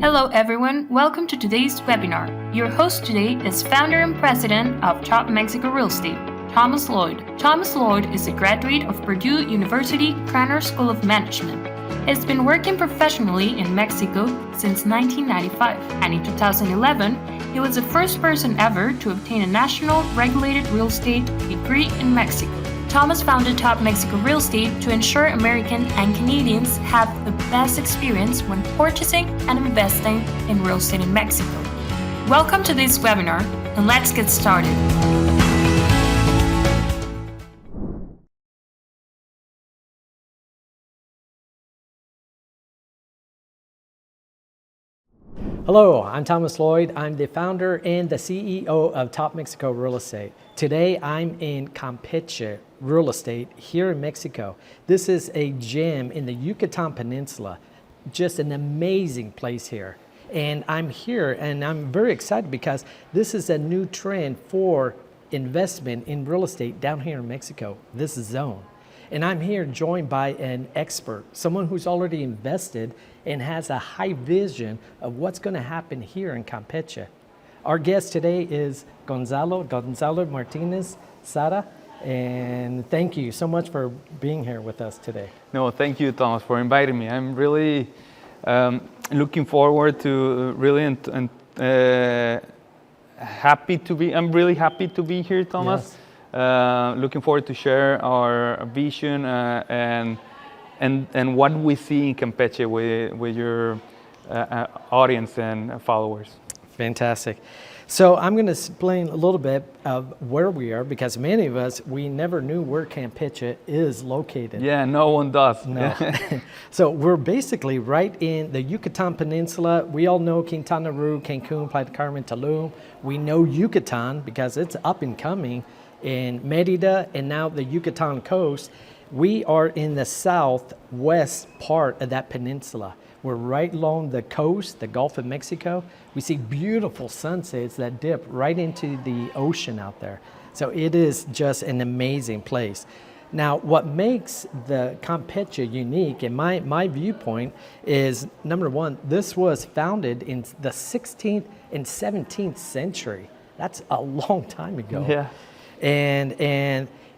Hello everyone, welcome to today's webinar. Your host today is founder and president of Top Mexico Real Estate, Thomas Lloyd. Thomas Lloyd is a graduate of Purdue University Craner School of Management. He's been working professionally in Mexico since 1995, and in 2011, he was the first person ever to obtain a national regulated real estate degree in Mexico. Thomas founded Top Mexico Real Estate to ensure Americans and Canadians have the best experience when purchasing and investing in real estate in Mexico. Welcome to this webinar, and let's get started. Hello, I'm Thomas Lloyd. I'm the founder and the CEO of Top Mexico Real Estate. Today I'm in Campeche Real Estate here in Mexico. This is a gem in the Yucatan Peninsula. Just an amazing place here. And I'm here and I'm very excited because this is a new trend for investment in real estate down here in Mexico, this zone. And I'm here joined by an expert, someone who's already invested and has a high vision of what's going to happen here in Campeche. Our guest today is Gonzalo Martinez Sara, and thank you so much for being here with us today. No, thank you, Thomas, for inviting me. I'm really looking forward to happy to be. I'm really happy to be here, Thomas. Yes. Looking forward to share our vision and what we see in Campeche with your audience and followers. Fantastic. So I'm going to explain a little bit of where we are because many of us, we never knew where Campeche is located. Yeah, no one does. No. So we're basically right in the Yucatan Peninsula. We all know Quintana Roo, Cancun, Playa, Carmen, Tulum. We know Yucatan because it's up and coming in Merida and now the Yucatan coast. We are in the southwest part of that peninsula. We're right along the coast, the Gulf of Mexico. We see beautiful sunsets that dip right into the ocean out there. So it is just an amazing place. Now, what makes the Campeche unique, in my viewpoint, is number one, this was founded in the 16th and 17th century. That's a long time ago. Yeah. And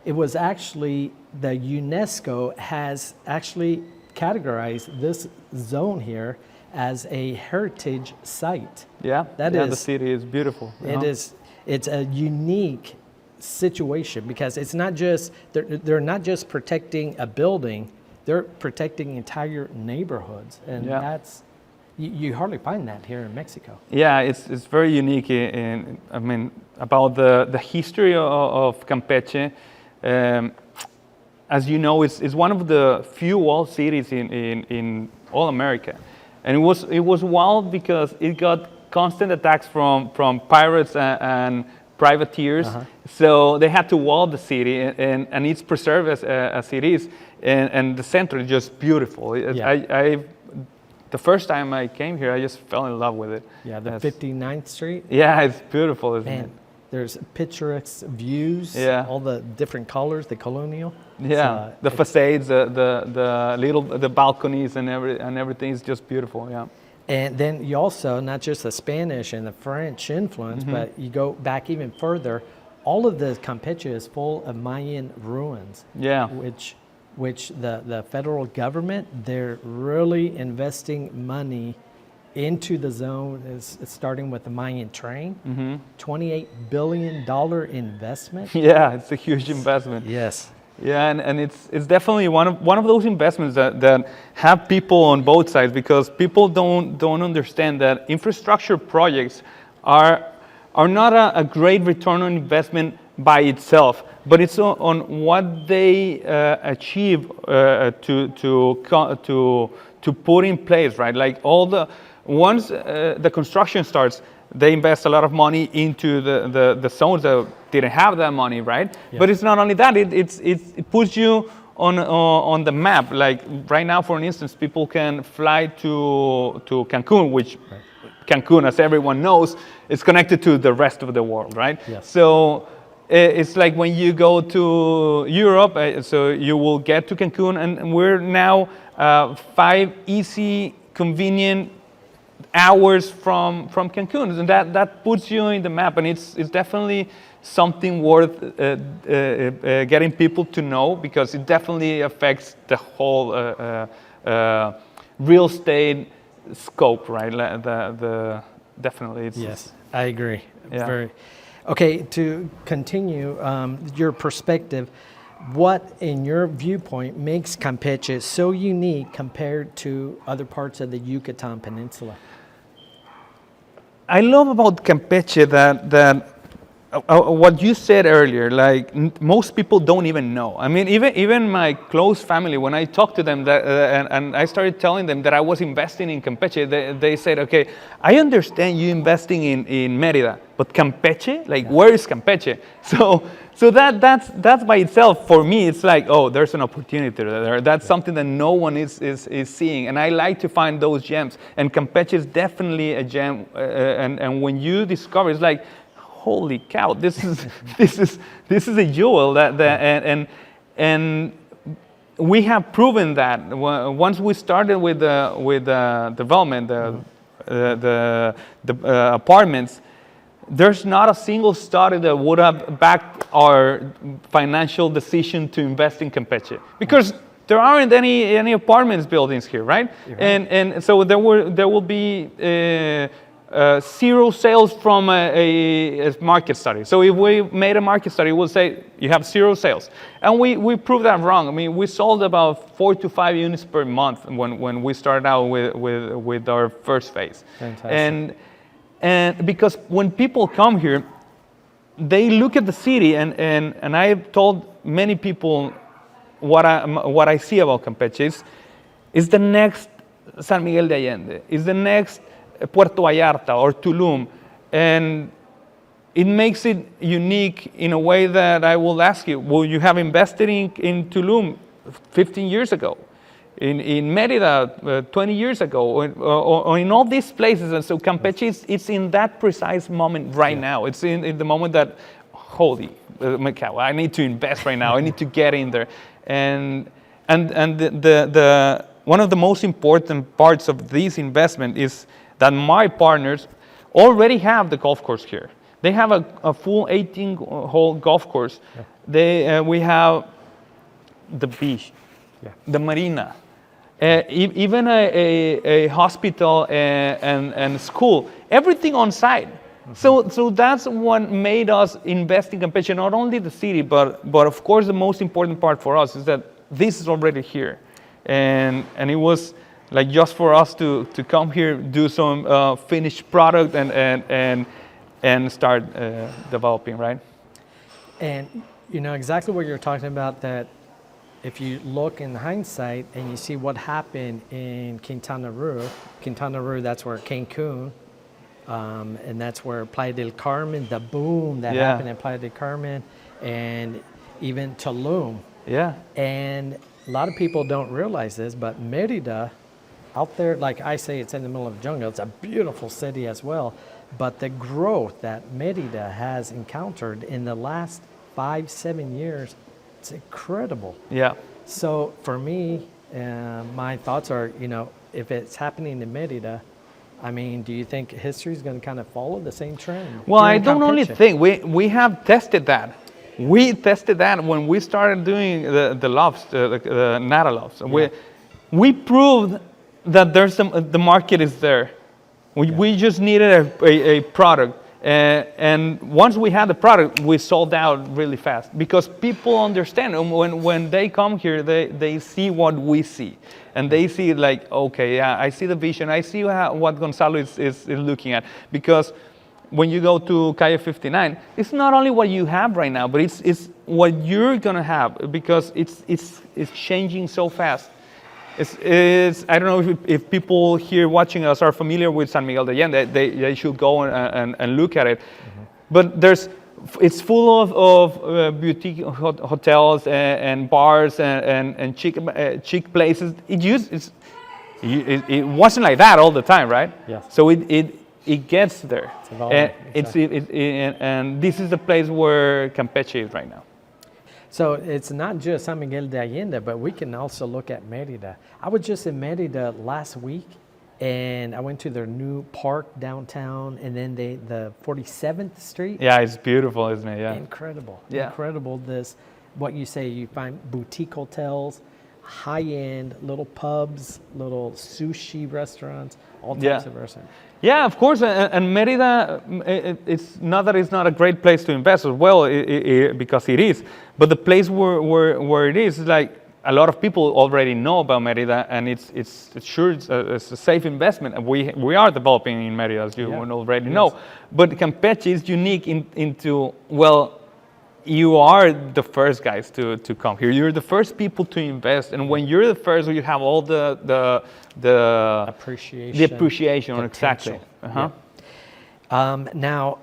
it was actually, the UNESCO has actually categorized this zone here as a heritage site. Yeah, that the city is beautiful. It's a unique situation because it's not just, they're not just protecting a building, they're protecting entire neighborhoods. And that's, you hardly find that here in Mexico. Yeah, it's very unique. I mean, about the history of Campeche. As you know, it's one of the few walled cities in all America, and it was walled because it got constant attacks from pirates and privateers. So they had to wall the city, and it's preserved as it is, and the center is just beautiful. Yeah. The first time I came here, I just fell in love with it. Yeah, the 59th Street. Yeah, it's beautiful, isn't it? There's picturesque views, all the different colors, the colonial. Yeah, the facades, the balconies and everything is just beautiful, yeah. And then you also, not just the Spanish and the French influence, but you go back even further, all of the Campeche is full of Mayan ruins. Yeah. Which the federal government, they're really investing money into the zone. Is starting with the Mayan train, $28 billion investment. Yeah, it's a huge investment. Yes. Yeah, and it's definitely one of those investments that have people on both sides, because people don't understand that infrastructure projects are not a great return on investment by itself, but it's on what they achieve to put in place, right? Like once the construction starts, they invest a lot of money into the zones that didn't have that money, right? Yeah. But it's not only that; it puts you on the map. Like right now, for instance, people can fly to Cancun, which Cancun, as everyone knows, is connected to the rest of the world, right? Yes. So it's like when you go to Europe, so you will get to Cancun, and we're now 5 easy, convenient hours from Cancun, and that puts you in the map, and it's definitely something worth getting people to know, because it definitely affects the whole real estate scope, right? Definitely. Yes, I agree. Yeah. Okay, to continue your perspective, what, in your viewpoint, makes Campeche so unique compared to other parts of the Yucatan Peninsula? I love about Campeche that what you said earlier, like most people don't even know. I mean, even my close family, when I talked to them and I started telling them that I was investing in Campeche, they said, okay, I understand you investing in Mérida, but Campeche, like where is Campeche? So that's by itself, for me, it's like, oh, there's an opportunity there. That's something that no one is seeing, and I like to find those gems. And Campeche is definitely a gem, and when you discover, it's like, holy cow, this is a jewel and we have proven that once we started with development, the apartments. There's not a single study that would have backed our financial decision to invest in Campeche, because there aren't any apartments buildings here, right? And so there will be zero sales from a market study. So if we made a market study, we'll say you have zero sales, and we proved that wrong. I mean, we sold about 4 to 5 units per month when we started out with our first phase. Fantastic. And because when people come here, they look at the city, and I've told many people what I see about Campeche is the next San Miguel de Allende, is the next Puerto Vallarta or Tulum, and it makes it unique in a way that I will ask you, will you have invested in Tulum 15 years ago? In Mérida 20 years ago, or in all these places? And so Campeche it's in that precise moment right now. It's in the moment that, holy cow, I need to invest right now. I need to get in there. And the one of the most important parts of this investment is that my partners already have the golf course here. They have a full 18-hole golf course. We have the beach, the marina, even a hospital and school, everything on site. So that's what made us invest in Campeche, not only the city, but of course the most important part for us is that this is already here. And it was like just for us to come here, do some finished product and start developing, right? And you know exactly what you're talking about, that if you look in hindsight and you see what happened in Quintana Roo, that's where Cancun, and that's where Playa del Carmen, the boom that happened in Playa del Carmen, and even Tulum. Yeah. And a lot of people don't realize this, but Mérida, out there, like I say, it's in the middle of the jungle. It's a beautiful city as well. But the growth that Mérida has encountered in the last 5-7 years, it's incredible. Yeah. So for me, my thoughts are, if it's happening in Mérida, I mean, do you think history is going to kind of follow the same trend? Well, I don't only think, we have tested that. We tested that when we started doing the lofts, the Nata lofts. Yeah. We proved that the market is there. We just needed a product. And once we had the product, we sold out really fast, because people understand. And when they come here, they see what we see. And they see like, okay, yeah, I see the vision. I see what Gonzalo is looking at. Because when you go to Calle 59, it's not only what you have right now, but it's what you're going to have, because it's changing so fast. I don't know if people here watching us are familiar with San Miguel de Allende. They should go and look at it. Mm-hmm. But it's full of boutique hotels and bars and chic places. It wasn't like that all the time, right? Yes. So it gets there. It's and this is the place where Campeche is right now. So it's not just San Miguel de Allende, but we can also look at Mérida. I was just in Mérida last week, and I went to their new park downtown, and then the 47th Street. Yeah, it's beautiful, isn't it? Yeah. Incredible. Yeah. Incredible. What you say, you find boutique hotels, high-end little pubs, little sushi restaurants, all types of restaurants. Yeah, of course. And Merida, it's not that it's not a great place to invest as well, because it is. But the place where it is like, a lot of people already know about Merida, and it's sure it's a safe investment. And we are developing in Merida, as you already know. But Campeche is unique into, well, you are the first guys to come here. You're the first people to invest, and when you're the first, you have all the appreciation. The appreciation, potential. exactly. Now,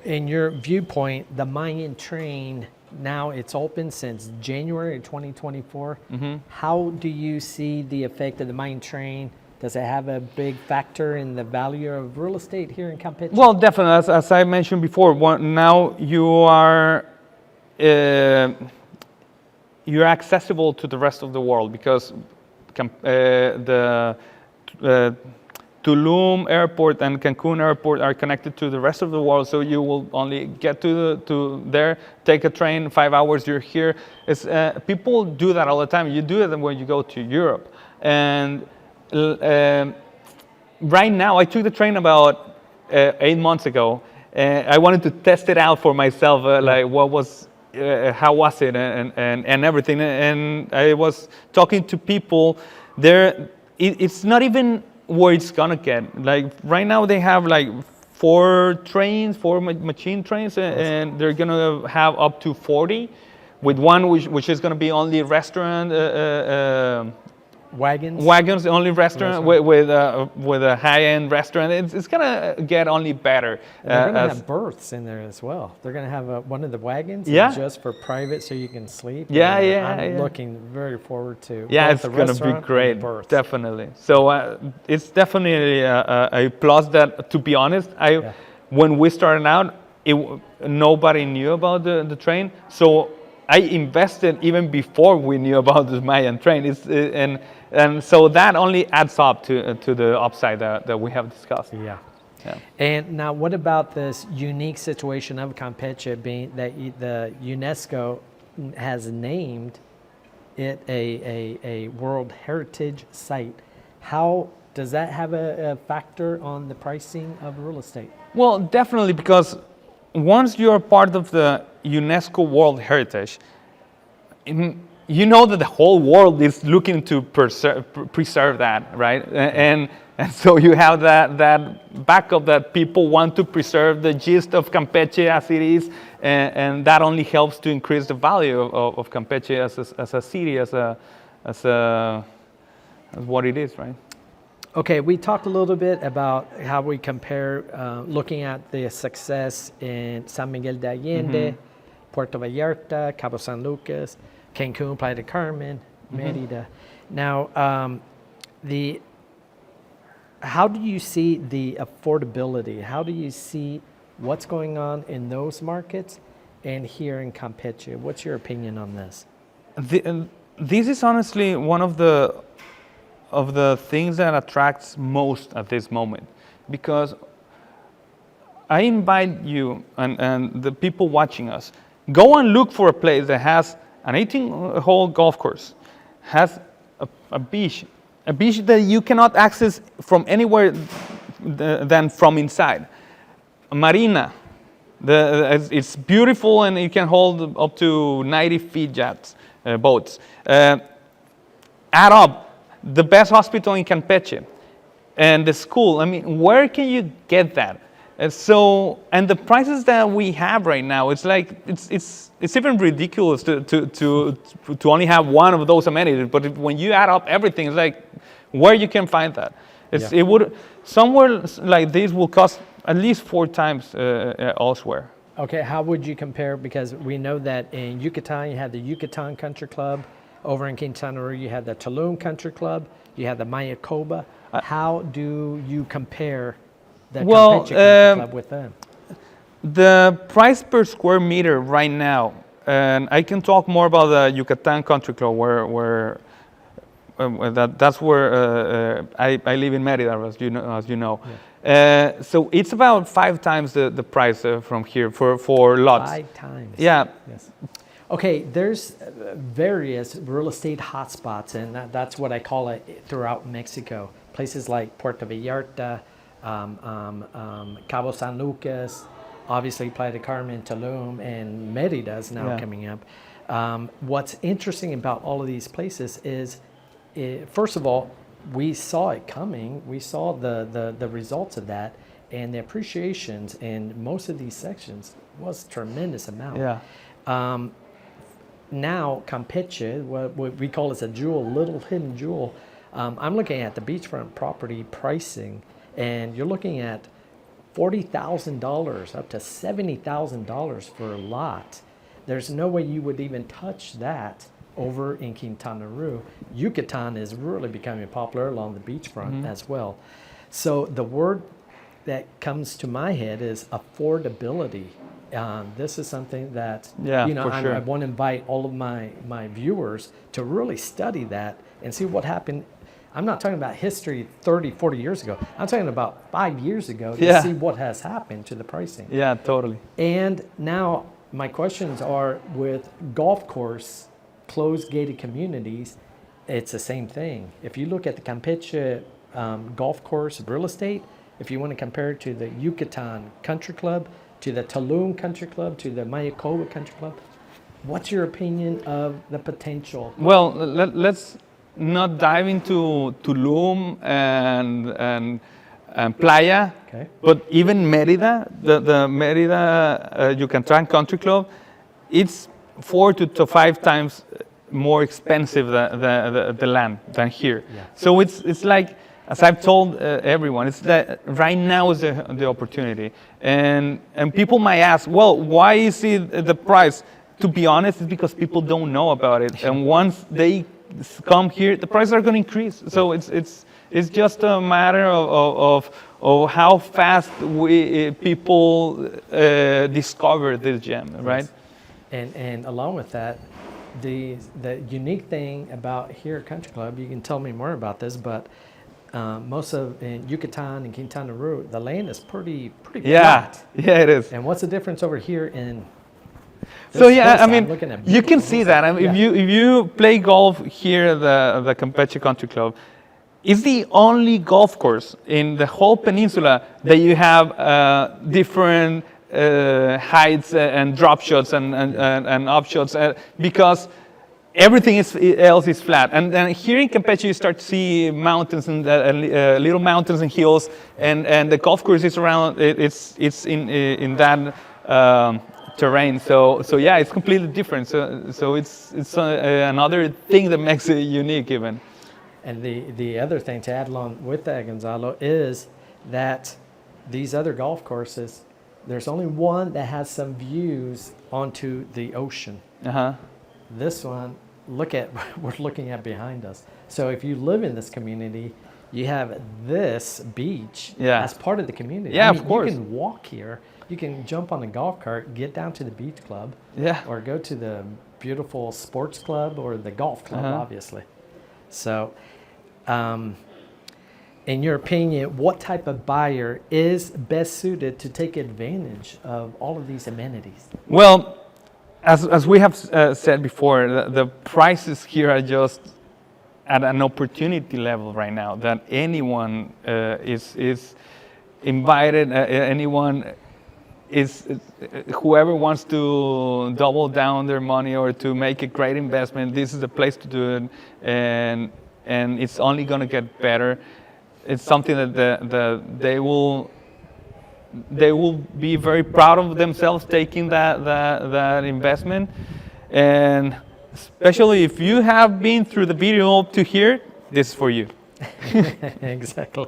in your viewpoint, the Mayan train, now it's open since January 2024. How do you see the effect of the Mayan train? Does it have a big factor in the value of real estate here in Campeche? Well, definitely. As I mentioned before, now you're accessible to the rest of the world, because the Tulum airport and Cancun airport are connected to the rest of the world, so you will only get to there, take a train, 5 hours, you're here. People do that all the time. You do it when you go to Europe. And right now, I took the train about 8 months ago. I wanted to test it out for myself, like how was it and everything. And I was talking to people there. It's not even where it's gonna get. Like right now they have like 4 machine trains, and they're gonna have up to 40, with one which is gonna be only restaurant wagons, only restaurant with a high-end restaurant. It's gonna get only better. And they're gonna have berths in there as well. They're gonna have one of the wagons just for private, so you can sleep. I'm looking very forward to. Yeah, it's gonna be great. Definitely. So it's definitely a plus. That, to be honest, when we started out, nobody knew about the train. So I invested even before we knew about the Mayan train. And so that only adds up to the upside that we have discussed. Yeah. And now, what about this unique situation of Campeche being that the UNESCO has named it a World Heritage site? How does that have a factor on the pricing of real estate? Well, definitely, because once you're part of the UNESCO World Heritage, you know that the whole world is looking to preserve that, right? And so you have that backup that people want to preserve the gist of Campeche as it is, and that only helps to increase the value of Campeche as a city, as what it is, right? Okay, we talked a little bit about how we compare, looking at the success in San Miguel de Allende, Puerto Vallarta, Cabo San Lucas, Cancun, Playa de Carmen, Merida. Now, how do you see the affordability? How do you see what's going on in those markets and here in Campeche? What's your opinion on this? This is honestly one of the things that attracts most at this moment, because I invite you and the people watching us, go and look for a place that has an 18-hole golf course, has a beach that you cannot access from anywhere than from inside, a marina. It's beautiful, and it can hold up to 90 feet yachts, boats. Add up the best hospital in Campeche and the school. I mean, where can you get that? And the prices that we have right now, it's like it's even ridiculous to only have one of those amenities. But when you add up everything, it's like where you can find that. It would somewhere like this will cost at least 4 times elsewhere. Okay, how would you compare? Because we know that in Yucatan you have the Yucatan Country Club. Over in Quintana Roo you have the Tulum Country Club. You have the Mayacoba. How do you compare the Campeche Country Club with them? The price per square meter right now, and I can talk more about the Yucatan Country Club, where that's where I live in Merida, as you know. So it's about 5 times the price from here for lots. 5 times. Yeah. Yes. Okay, there's various real estate hotspots, and that's what I call it throughout Mexico. Places like Puerto Vallarta, Cabo San Lucas, obviously Playa de Carmen, Tulum, and Merida is now coming up. What's interesting about all of these places is, first of all, we saw it coming. We saw the results of that, and the appreciations in most of these sections was a tremendous amount. Yeah. Now Campeche, what we call as a jewel, little hidden jewel. I'm looking at the beachfront property pricing, and you're looking at $40,000 up to $70,000 for a lot. There's no way you would even touch that over in Quintana Roo. Yucatan is really becoming popular along the beachfront as well. So the word that comes to my head is affordability. This is something that I want to invite all of my viewers to really study that and see what happened. I'm not talking about history 30, 40 years ago. I'm talking about 5 years ago to see what has happened to the pricing. Yeah, totally. And now my questions are with golf course, closed gated communities, it's the same thing. If you look at the Campeche golf course real estate, if you want to compare it to the Yucatan Country Club, to the Tulum Country Club, to the Mayakoba Country Club, what's your opinion of the potential? Well, let's not dive into Tulum and Playa, but even Merida, the Merida Yucatan Country Club, it's 4 to 5 times more expensive the land than here. Yeah. So it's like, as I've told everyone, it's that right now is the opportunity. And people might ask, well, why is it the price? To be honest, it's because people don't know about it. And once they come here, the prices are going to increase. So it's just a matter of how fast people discover this gem, right? Yes. And along with that, the unique thing about here at Country Club, you can tell me more about this, but most of in Yucatan and Quintana Roo, the land is pretty flat. Yeah, it is. And what's the difference over here in? So I mean, you can see that. I mean, if you play golf here at the Campeche Country Club, it's the only golf course in the whole peninsula that you have different heights and drop shots and up shots because everything else is flat. And then here in Campeche, you start to see mountains and little mountains and hills, and the golf course is around. It's in that terrain. So yeah, it's completely different. So it's another thing that makes it unique, even. And the other thing to add along with that, Gonzalo, is that these other golf courses, there's only one that has some views onto the ocean. This one, we're looking at behind us. So if you live in this community, you have this beach as part of the community. Yeah, of course. You can walk here. You can jump on a golf cart, get down to the beach club, or go to the beautiful sports club or the golf club, obviously. So, in your opinion, what type of buyer is best suited to take advantage of all of these amenities? Well, as we have said before, the prices here are just at an opportunity level right now that anyone is invited, anyone is whoever wants to double down their money or to make a great investment, this is the place to do it, and it's only going to get better. It's something that they will be very proud of themselves taking that investment, and especially if you have been through the video up to here, this is for you. Exactly.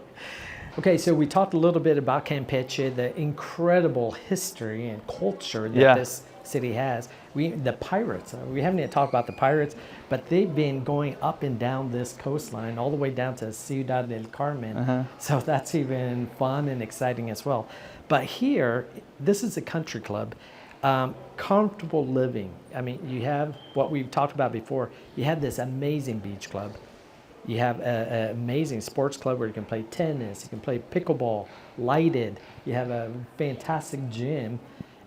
Okay, so we talked a little bit about Campeche, the incredible history and culture that this city has. The pirates, we haven't even talked about the pirates, but they've been going up and down this coastline all the way down to Ciudad del Carmen. So that's even fun and exciting as well. But here, this is a country club. Comfortable living. I mean, you have what we've talked about before. You have this amazing beach club. You have an amazing sports club where you can play tennis, you can play pickleball, lighted. You have a fantastic gym.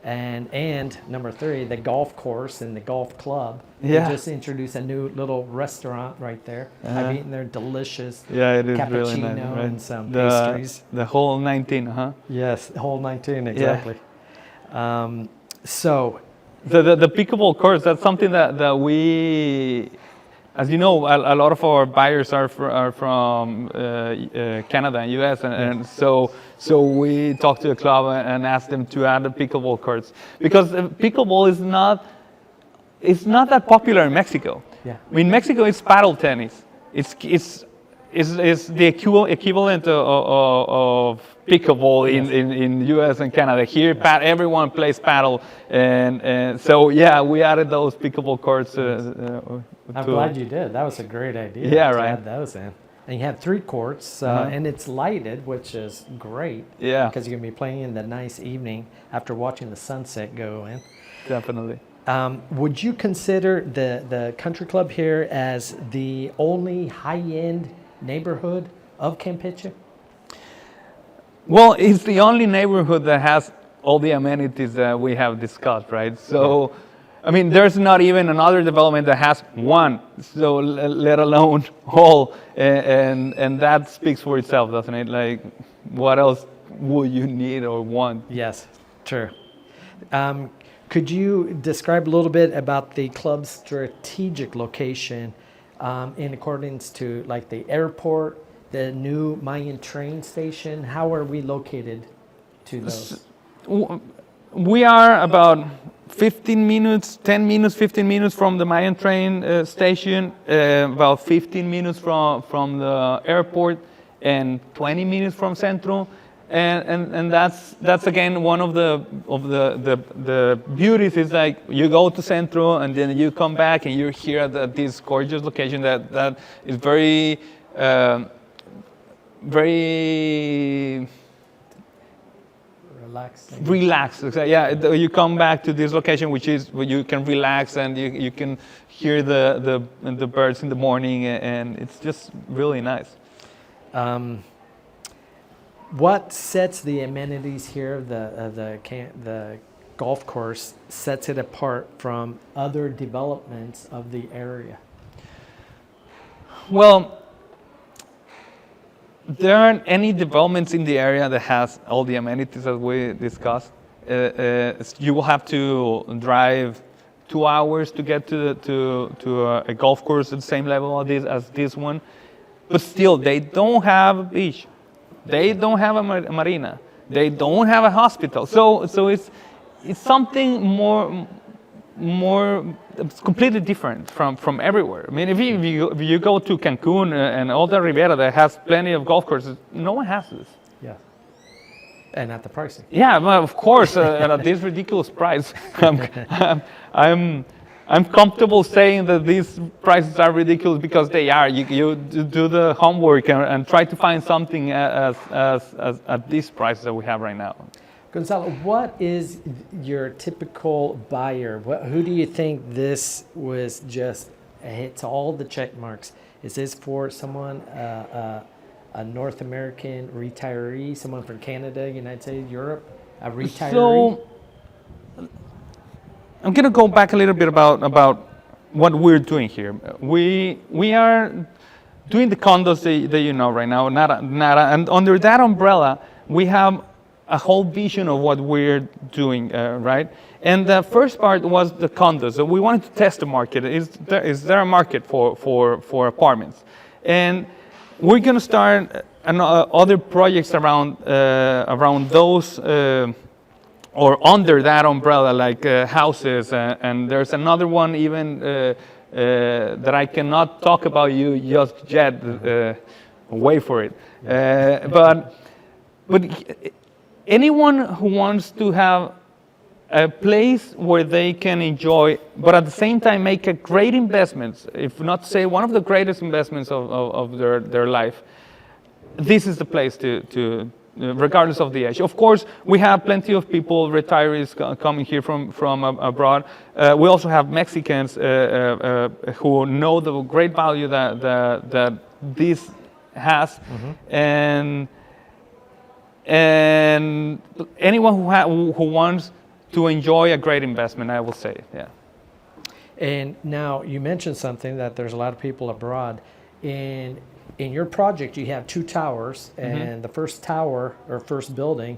And number 3, the golf course and the golf club. Yeah. They just introduced a new little restaurant right there. I've eaten their delicious Yeah, it is cappuccino really nice, right? and some pastries. The whole 19, huh? Yes, whole 19, exactly. So The pickleball courts, that's something that we, as you know, a lot of our buyers are from Canada and US, and so we talked to the club and asked them to add the pickleball courts, because pickleball is not that popular in Mexico. Yeah. In Mexico, it's paddle tennis. It's the equivalent of pickleball in US and Canada. Here, everyone plays paddle, and so yeah, we added those pickleball courts. I'm glad you did. That was a great idea. Yeah, to right. add those in. And you have 3 courts, and it's lighted, which is great. Yeah. Because you're going to be playing in the nice evening after watching the sunset go in. Definitely. Would you consider the country club here as the only high-end neighborhood of Campeche? Well, it's the only neighborhood that has all the amenities that we have discussed, right? So, I mean, there's not even another development that has one, so let alone all, and that speaks for itself, doesn't it? Like, what else would you need or want? Yes, true. Could you describe a little bit about the club's strategic location in accordance to like the airport, the new Mayan train station? How are we located to those? We are about 15 minutes from the Mayan train station, about 15 minutes from the airport, and 20 minutes from Centro. And that's again one of the beauties is like you go to Centro and then you come back and you're here at this gorgeous location that is very very relaxed. Yeah, you come back to this location which is where you can relax and you can hear the birds in the morning, and it's just really nice. What sets the amenities here, the golf course, sets it apart from other developments of the area? Well, there aren't any developments in the area that has all the amenities that we discussed. You will have to drive 2 hours to get to a golf course at the same level as this one, but still they don't have a beach. They don't have a marina. They don't have a hospital. So it's something more. It's completely different from everywhere. I mean, if you go to Cancun and all the Riviera that has plenty of golf courses, no one has this. Yeah. And at the pricing. Yeah, well, of course, at this ridiculous price. I'm comfortable saying that these prices are ridiculous because they are. You do the homework and try to find something at these prices that we have right now. Gonzalo, what is your typical buyer? Who do you think this was just hits all the check marks? Is this for someone, a North American retiree, someone from Canada, United States, Europe, a retiree? So, I'm going to go back a little bit about what we're doing here. We are doing the condos that you know right now, and under that umbrella, we have a whole vision of what we're doing, right? And the first part was the condos. So we wanted to test the market. Is there a market for apartments? And we're going to start other projects around those. Or under that umbrella, like houses, and there's another one even that I cannot talk about you just yet. Wait for it. But anyone who wants to have a place where they can enjoy, but at the same time make a great investment, if not say one of the greatest investments of their life, this is the place to regardless of the age. Of course, we have plenty of people, retirees coming here from abroad. We also have Mexicans who know the great value that this has, and anyone who wants to enjoy a great investment, I will say, yeah. And now you mentioned something that there's a lot of people abroad. In your project, you have 2 towers, and the first tower or first building,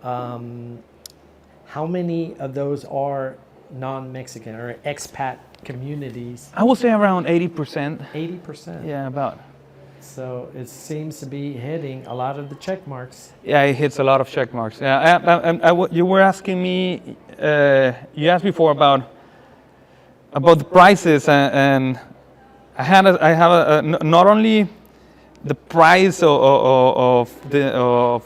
how many of those are non-Mexican or expat communities? I will say around 80%. 80%. Yeah, about. So it seems to be hitting a lot of the check marks. Yeah, it hits a lot of check marks. Yeah, you were asking me, you asked before about the prices, and I have not only the price of the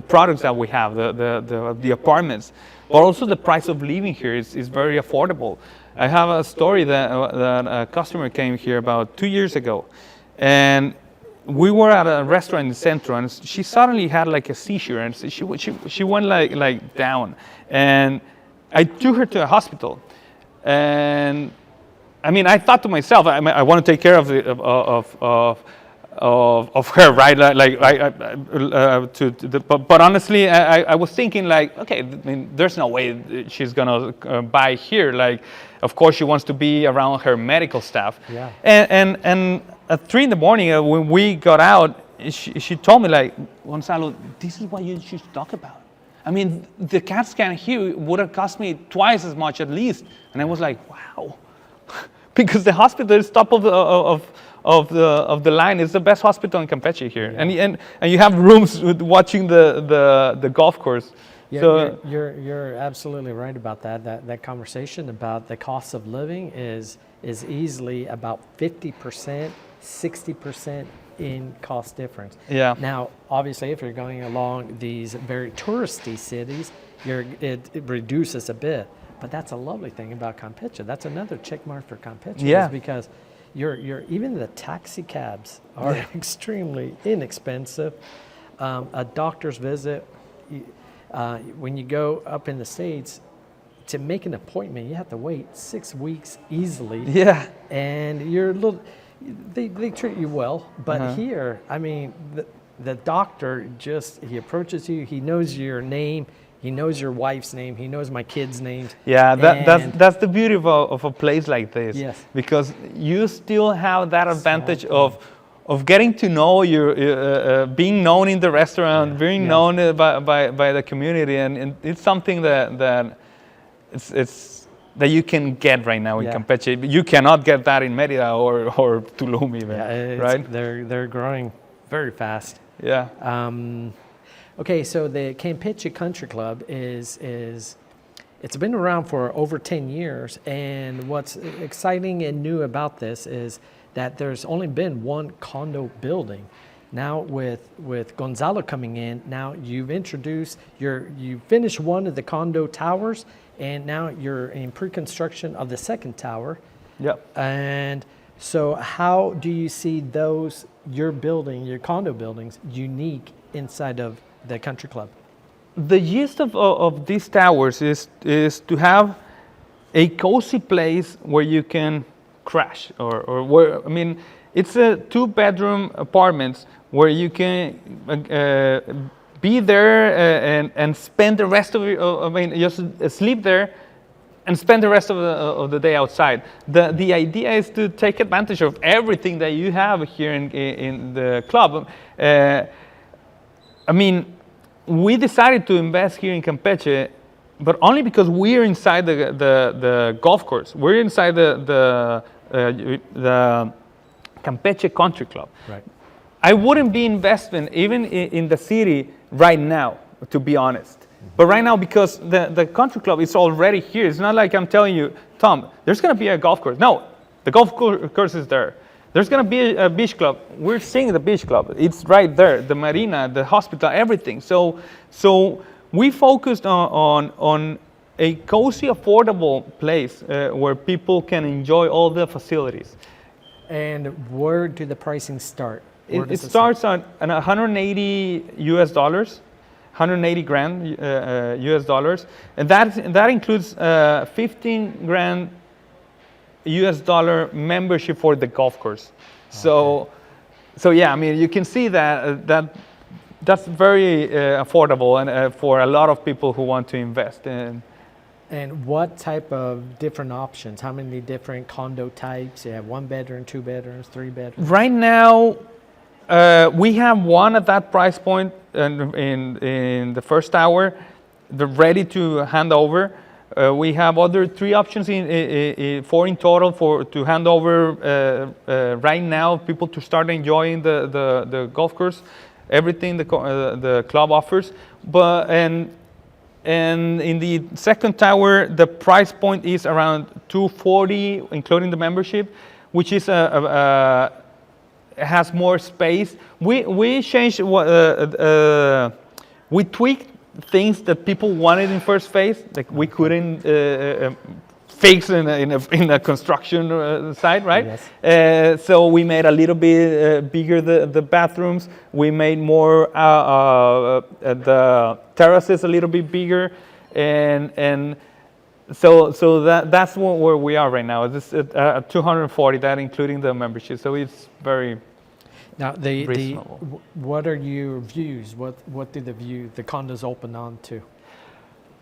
products that we have, the apartments, but also the price of living here is very affordable. I have a story that a customer came here about 2 years ago, and we were at a restaurant in the center, and she suddenly had like a seizure, and she went like down, and I took her to a hospital, and I mean, I thought to myself, I want to take care of her, right? But honestly, I was thinking like, okay, I mean, there's no way she's gonna buy here. Like, of course, she wants to be around her medical staff. Yeah. And at 3 in the morning, when we got out, she told me like, Gonzalo, this is what you should talk about. I mean, the CAT scan here would have cost me twice as much at least. And I was like, wow. Because the hospital is top of the line. It's the best hospital in Campeche here, yeah. and you have rooms with watching the golf course. Yeah, so you're absolutely right about that. That conversation about the cost of living is easily about 50%, 60% in cost difference. Yeah. Now, obviously, if you're going along these very touristy cities, it reduces a bit. But that's a lovely thing about Campeche. That's another check mark for Campeche. Yeah. Is because even the taxi cabs are extremely inexpensive. A doctor's visit, when you go up in the States, to make an appointment, you have to wait 6 weeks easily. Yeah. And they treat you well. But here, I mean, the doctor he approaches you, he knows your name, he knows your wife's name, he knows my kids' names. Yeah, that's the beauty of a place like this. Yes. Because you still have that advantage of getting to know your, being known in the restaurant, being known by the community, and it's something that you can get right now in Campeche. You cannot get that in Merida or Tulum even, right? They're growing very fast. Yeah. Okay, so the Campeche Country Club it's been around for over 10 years, and what's exciting and new about this is that there's only been one condo building. Now with Gonzalo coming in, now you finished one of the condo towers, and now you're in pre-construction of the second tower. Yep. And so how do you see your condo buildings, unique inside of the country club? The gist of these towers is to have a cozy place where you can crash, or where, I mean, it's a 2-bedroom apartments where you can be there and spend the rest of just sleep there and spend the rest of the day outside. The idea is to take advantage of everything that you have here in the club. I mean, we decided to invest here in Campeche, but only because we're inside the golf course. We're inside the Campeche Country Club. Right. I wouldn't be investing even in the city right now, to be honest. But right now, because the country club is already here, it's not like I'm telling you, Tom, there's going to be a golf course. No, the golf course is there. There's going to be a beach club. We're seeing the beach club. It's right there, the marina, the hospital, everything. So we focused on a cozy, affordable place where people can enjoy all the facilities. And where do the pricing start? It starts at $180 US, 180 grand US dollars, and that includes 15 grand US dollar membership for the golf course. So so yeah, I mean, you can see that that's very affordable and for a lot of people who want to invest in. And what type of different options? How many different condo types? You have 1 bedroom, 2 bedrooms, 3 bedrooms? Right now, we have one at that price point in the first tower. They're ready to hand over. We have other 3 options 4 in total to hand over right now. People to start enjoying the golf course, everything the club offers. And in the second tower, the price point is around $240, including the membership, which is has more space. We changed we tweaked things that people wanted in first phase, like we couldn't fix in a construction site, right? Yes. So we made a little bit bigger the bathrooms. We made more the terraces a little bit bigger, and so that's where we are right now. This at 240, that including the membership. So it's very now reasonable. What are your views? What do the condos open on to?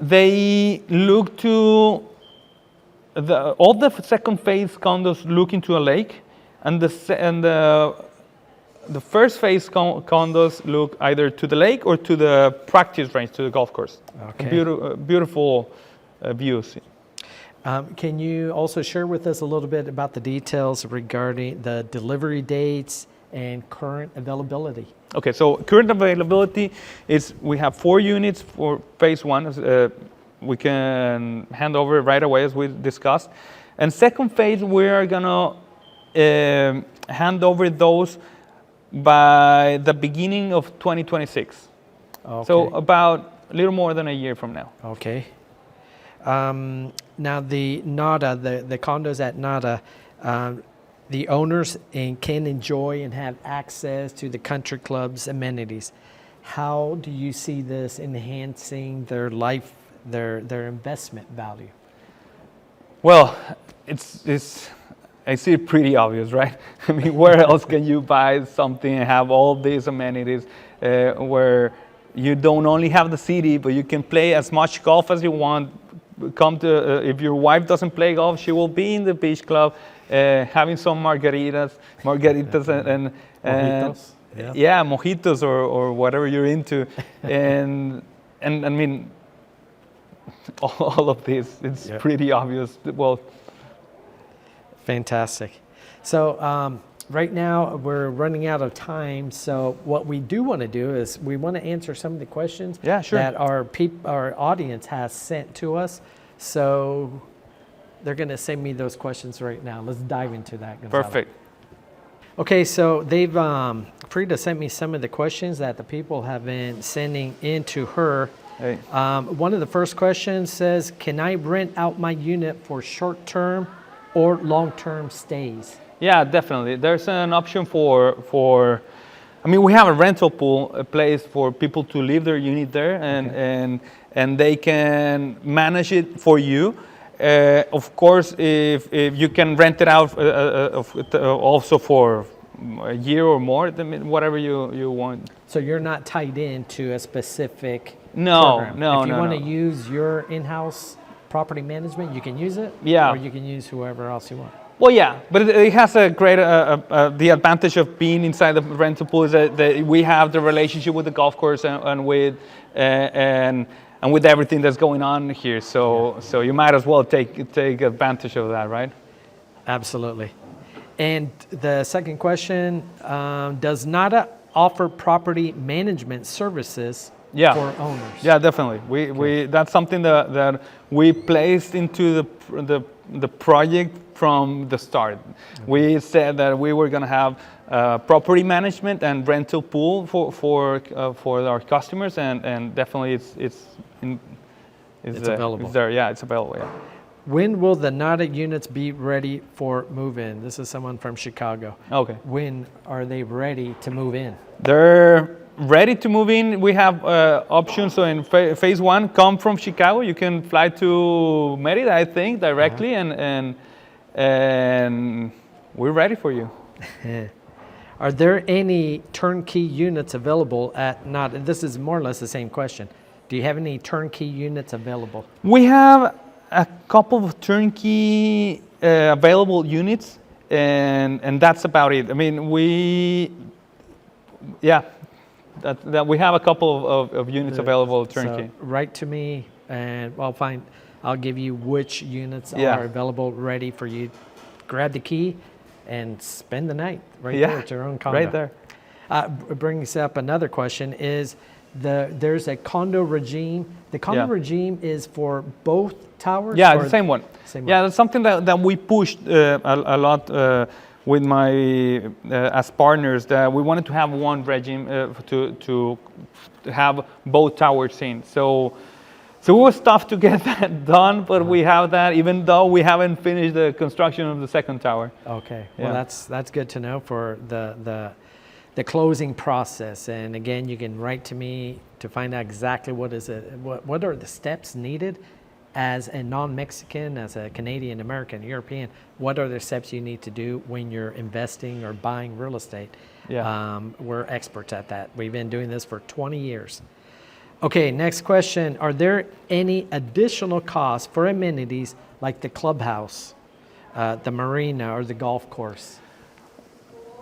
They look to all the second phase condos look into a lake, and the first phase condos look either to the lake or to the practice range, to the golf course. Okay. Beautiful views. Can you also share with us a little bit about the details regarding the delivery dates and current availability? Okay, so current availability is we have 4 units for phase 1. We can hand over right away, as we discussed. And second phase, we are gonna hand over those by the beginning of 2026. Okay. So about a little more than a year from now. Okay. Now the Nada, the condos at Nada, the owners can enjoy and have access to the country club's amenities. How do you see this enhancing their life, their investment value? Well, I see it pretty obvious, right? I mean, where else can you buy something and have all these amenities where you don't only have the city, but you can play as much golf as you want. Come to if your wife doesn't play golf, she will be in the beach club, having some margaritas and Mojitos. yeah, mojitos or whatever you're into, and I mean, all of this, it's pretty obvious. Well, fantastic. So right now we're running out of time. So what we do want to do is we want to answer some of the questions that our audience has sent to us. So they're going to send me those questions right now. Let's dive into that, Gonzalo. Perfect. Okay, so they've Frida sent me some of the questions that the people have been sending in to her. Hey. One of the first questions says, can I rent out my unit for short-term or long-term stays? Yeah, definitely. There's an option for I mean, we have a rental pool, a place for people to leave their unit there, and they can manage it for you. Of course, if you can rent it out also for a year or more, whatever you want. So you're not tied into a specific program. No. If you want to use your in-house property management, you can use it. Yeah. Or you can use whoever else you want. Well, yeah, but it has a great the advantage of being inside the rental pool is that we have the relationship with the golf course and with everything that's going on here. So you might as well take advantage of that, right? Absolutely. And the second question, does NADA offer property management services for owners? Yeah, definitely. We that's something that we placed into the project from the start. We said that we were going to have property management and rental pool for our customers, and definitely it's available. It's there. Yeah, it's available. Yeah. When will the NADA units be ready for move-in? This is someone from Chicago. Okay. When are they ready to move in? They're ready to move in. We have options. So in phase 1, come from Chicago. You can fly to Merida, I think, directly, and we're ready for you. Are there any turnkey units available at not? This is more or less the same question. Do you have any turnkey units available? We have a couple of turnkey available units, and that's about it. I mean, we have a couple of units available turnkey. So write to me, and I'll give you which units Yeah. are available, ready for you. Grab the key and spend the night right Yeah, there at your own condo. right there. Brings up another question is there's a condo regime. The condo Yeah. regime is for both towers? Yeah, or the same one. Same Yeah, one. that's something that we pushed a lot with my as partners, that we wanted to have one regime to have both towers in. So it was tough to get that done, but we have that, even though we haven't finished the construction of the second tower. Okay, Yeah. well that's good to know for the closing process. And again, you can write to me to find out exactly what are the steps needed as a non-Mexican, as a Canadian, American, European. What are the steps you need to do when you're investing or buying real estate? Yeah. We're experts at that. We've been doing this for 20 years. Okay, next question. Are there any additional costs for amenities like the clubhouse, the marina, or the golf course?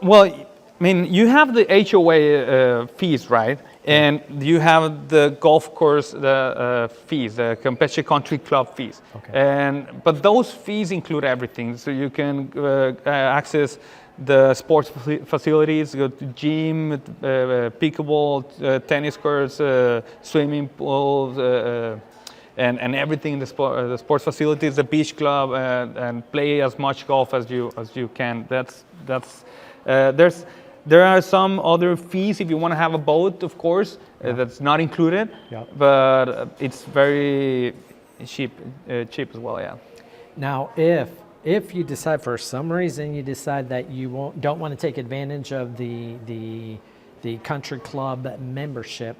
Well, I mean, you have the HOA fees, right? And you have the golf course fees, the Campeche Country Club fees. Okay. But those fees include everything. So you can access the sports facilities, go to gym, pickleball, tennis courts, swimming pools, and everything in the sports facilities, the beach club, and play as much golf as you can. There are some other fees if you want to have a boat, of course, that's not included, Yeah. but it's very cheap as well, yeah. Now, if you decide for some reason you decide that you don't want to take advantage of the country club membership,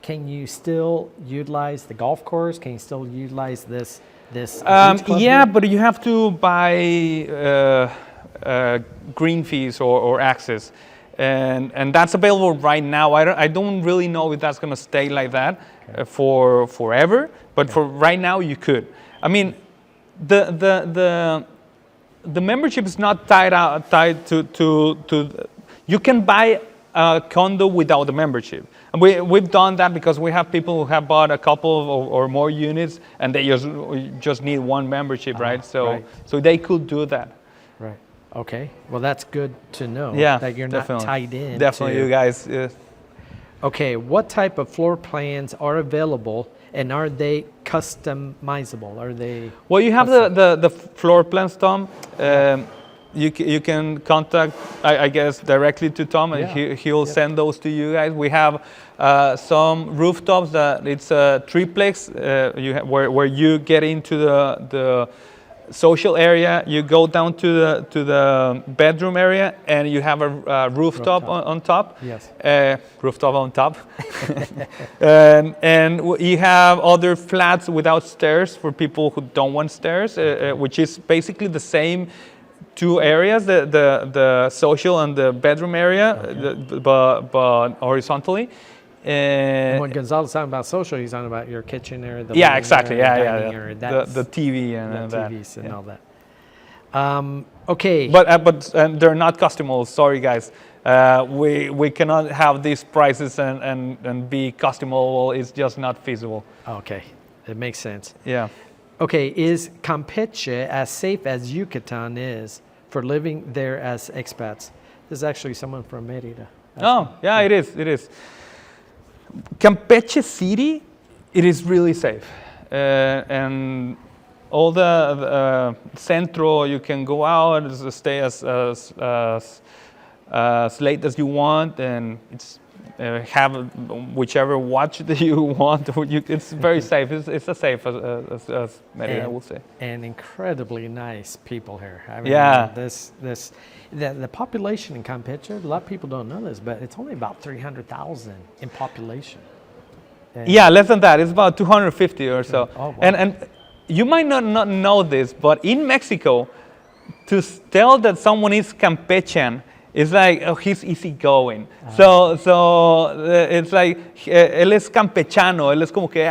can you still utilize the golf course? Can you still utilize this beach club Yeah, here? but you have to buy green fees or access, and that's available right now. I don't really know if that's going to stay like that for forever, but for right now you could. I mean, the membership is not tied to. You can buy a condo without the membership. And we've done that because we have people who have bought a couple or more units, and they just need one membership, right? So they could do that. Right. Okay. Well, that's good to know. Yeah, That you're definitely. not tied in. Definitely, you guys. Yeah. Okay. What type of floor plans are available, and are they customizable? Are they? Well, you have the floor plans, Tom. You can contact, I guess, directly to Tom, and he'll send those to you guys. We have some rooftops that it's a triplex where you get into the social area. You go down to the bedroom area, and you have a rooftop on top. Yes. Rooftop on top. and you have other flats without stairs for people who don't want stairs, which is basically the same two areas, the social and the bedroom area, but horizontally. And when Gonzalo's talking about social, he's talking about your kitchen area, the Yeah, living exactly. area, Yeah. dining area. That's The TV and the that. TVs and all that. Okay. But they're not customable. Sorry, guys. We cannot have these prices and be customable. It's just not feasible. Okay, it makes sense. Yeah. Okay, is Campeche as safe as Yucatan is for living there as expats? This is actually someone from Mérida. Oh, yeah, it is. It is. Campeche City, it is really safe, and all the centro, you can go out, stay as late as you want, and it's have whichever watch that you want. It's very safe. It's as safe as Mérida, I will say. And incredibly nice people here. I mean, Yeah. The population in Campeche, a lot of people don't know this, but it's only about 300,000 in population. And Yeah, less than that. It's about 250 or so. Oh, wow. And you might not know this, but in Mexico, to tell that someone is Campechean it's like, oh, he's easygoing. It's like, él es campechano. Él es como que,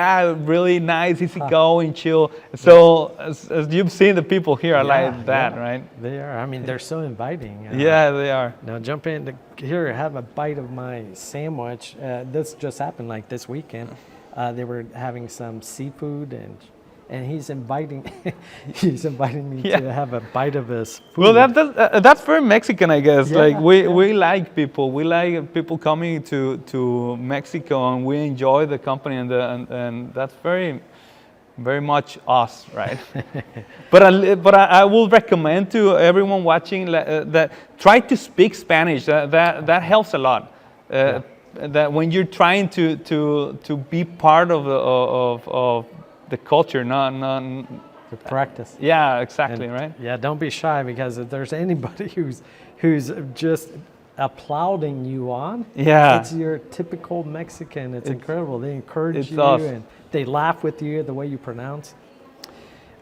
really nice, easygoing, chill. So as you've seen, the people here are like that, right? They are. I mean, they're so inviting. Yeah, they are. Now jump in here, have a bite of my sandwich. This just happened like this weekend. They were having some seafood and he's inviting me to have a bite of his food. Well, that's very Mexican, I guess. Yeah, like we like people. We like people coming to Mexico, and we enjoy the company, and that's very, very much us, right? but I will recommend to everyone watching that try to speak Spanish. That helps a lot. That when you're trying to be part of the culture, not to practice. Yeah, exactly, right? Yeah, don't be shy, because if there's anybody who's just applauding you on, it's your typical Mexican. It's incredible. They encourage you and they laugh with you the way you pronounce.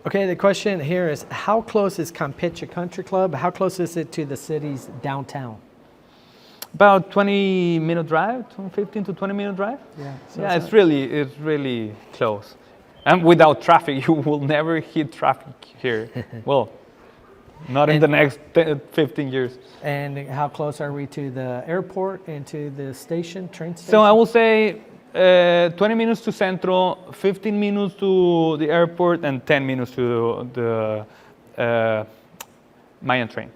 Okay, the question here is, how close is Campeche Country Club? How close is it to the city's downtown? About 20-minute drive, 15 to 20-minute drive. Yeah, it's really close. And without traffic, you will never hit traffic here. Well, not in the next 15 years. And how close are we to the airport and to the train station? So I will say 20 minutes to Centro, 15 minutes to the airport, and 10 minutes to the Mayan train.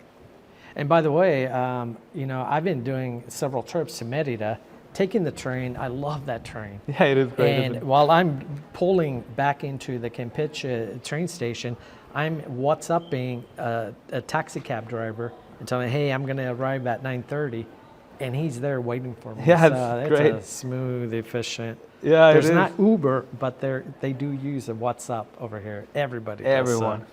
And by the way, I've been doing several trips to Merida. Taking the train, I love that train. Yeah, it is great. And while I'm pulling back into the Campeche train station, I'm WhatsApping a taxi cab driver and telling him, hey, I'm going to arrive at 9:30, and he's there waiting for me. Yeah, so great. It's a smooth, efficient. Yeah, There's not Uber, but they do use a WhatsApp over here. Everybody does. Everyone.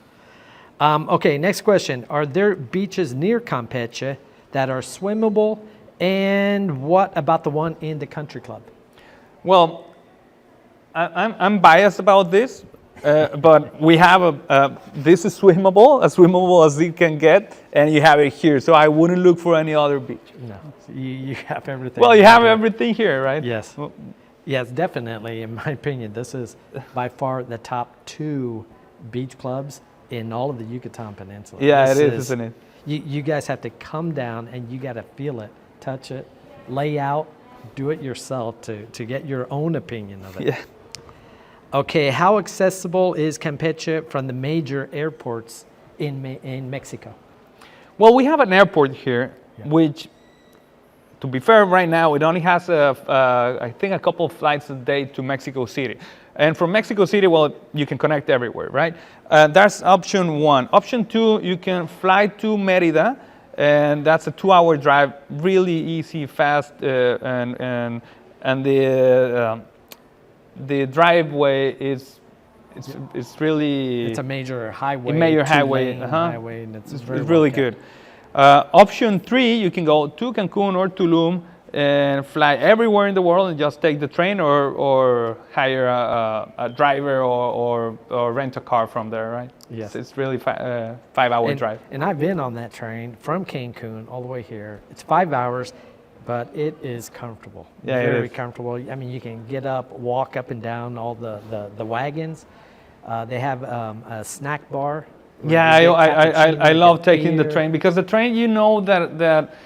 Okay, next question. Are there beaches near Campeche that are swimmable? And what about the one in the country club? Well, I'm biased about this, but we have this is swimmable, as swimmable as it can get, and you have it here. So I wouldn't look for any other beach. No, you have everything. Well, you have everything here, right? Yes. Yes, definitely. In my opinion, this is by far the top 2 beach clubs in all of the Yucatan Peninsula. Yeah, it is, isn't it? You guys have to come down and you got to feel it, touch it, lay out, do it yourself to get your own opinion of it. Yeah. Okay, how accessible is Campeche from the major airports in Mexico? Well, we have an airport here, which, to be fair, right now it only has I think a couple of flights a day to Mexico City. And from Mexico City, well, you can connect everywhere, right? That's option 1. Option 2, you can fly to Merida, and that's a 2-hour drive, really easy, fast, and the driveway is really. It's a major highway. A major highway. Highway, and it's really good. Option 3, you can go to Cancun or Tulum and fly everywhere in the world and just take the train or hire a driver or rent a car from there, right? Yes. It's really 5-hour drive. And I've been on that train from Cancun all the way here. It's 5 hours, but it is comfortable. Yeah, Very comfortable. I mean, you can get up, walk up and down all the wagons. They have a snack bar. Yeah, I love taking the train, because the train, you know that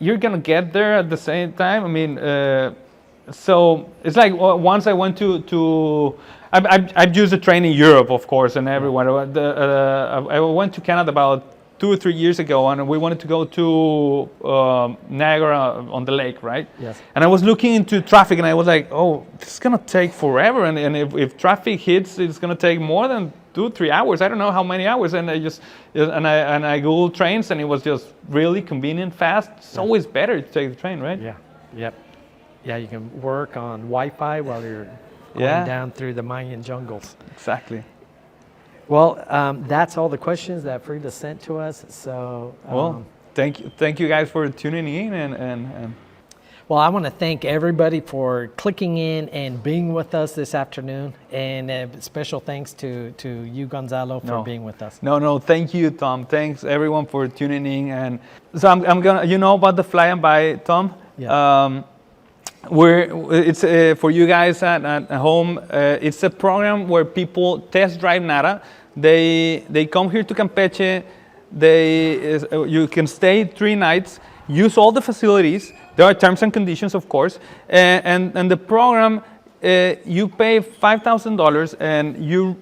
you're gonna get there at the same time. I mean, so it's like once I went to I've used the train in Europe, of course, and everywhere. I went to Canada about 2 or 3 years ago, and we wanted to go to Niagara on the lake, right? Yes. And I was looking into traffic, and I was like, oh, this is gonna take forever, and if traffic hits, it's gonna take more than 2-3 hours. I don't know how many hours, and I Googled trains, and it was just really convenient, fast. It's always better to take the train, right? Yeah. Yep. Yeah, you can work on Wi-Fi while you're going down through the Mayan jungles. Exactly. Well, that's all the questions that Frida sent to us. So, well, thank you guys for tuning in and Well, I want to thank everybody for clicking in and being with us this afternoon. And special thanks to you, Gonzalo, for being with us. No, thank you, Tom. Thanks everyone for tuning in. And so I'm gonna, you know about the Fly and Buy, Tom? Yeah. It's for you guys at home. It's a program where people test drive Nara. They come here to Campeche. You can stay 3 nights, use all the facilities. There are terms and conditions, of course. And the program, you pay $5,000 and you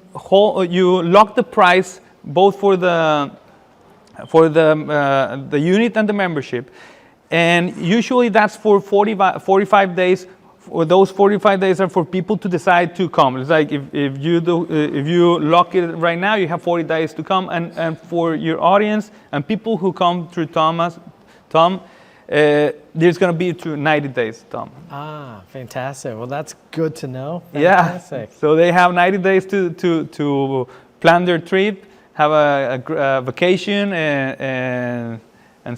lock the price both for the unit and the membership. And usually that's for 45 days. For those 45 days are for people to decide to come. It's like if you lock it right now, you have 40 days to come. And for your audience and people who come through Tom, there's going to be 90 days, Tom. Ah, fantastic. Well, that's good to know. Fantastic. Yeah. So they have 90 days to plan their trip, have a vacation, and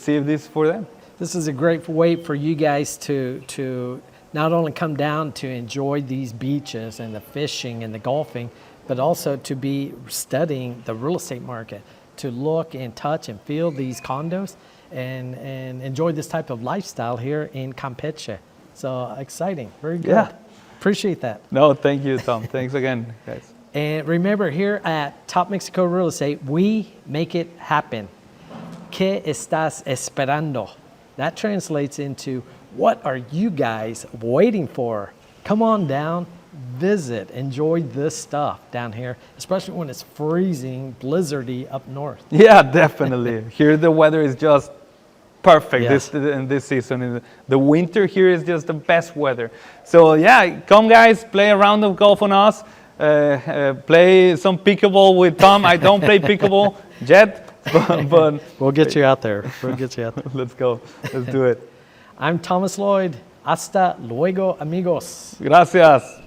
see if this is for them. This is a great way for you guys to not only come down to enjoy these beaches and the fishing and the golfing, but also to be studying the real estate market, to look and touch and feel these condos and enjoy this type of lifestyle here in Campeche. So exciting, very good. Yeah. Appreciate that. No, thank you, Tom. Thanks again, guys. And remember, here at Top Mexico Real Estate, we make it happen. ¿Qué estás esperando? That translates into, what are you guys waiting for? Come on down, visit, enjoy this stuff down here, especially when it's freezing, blizzardy up north. Yeah, definitely. Here the weather is just perfect. Yes. In this season. The winter here is just the best weather. So yeah, come guys, play a round of golf on us. Play some pickleball with Tom. I don't play pickleball yet. But we'll get you out there. We'll get you out there. Let's go. Let's do it. I'm Thomas Lloyd. Hasta luego, amigos. Gracias.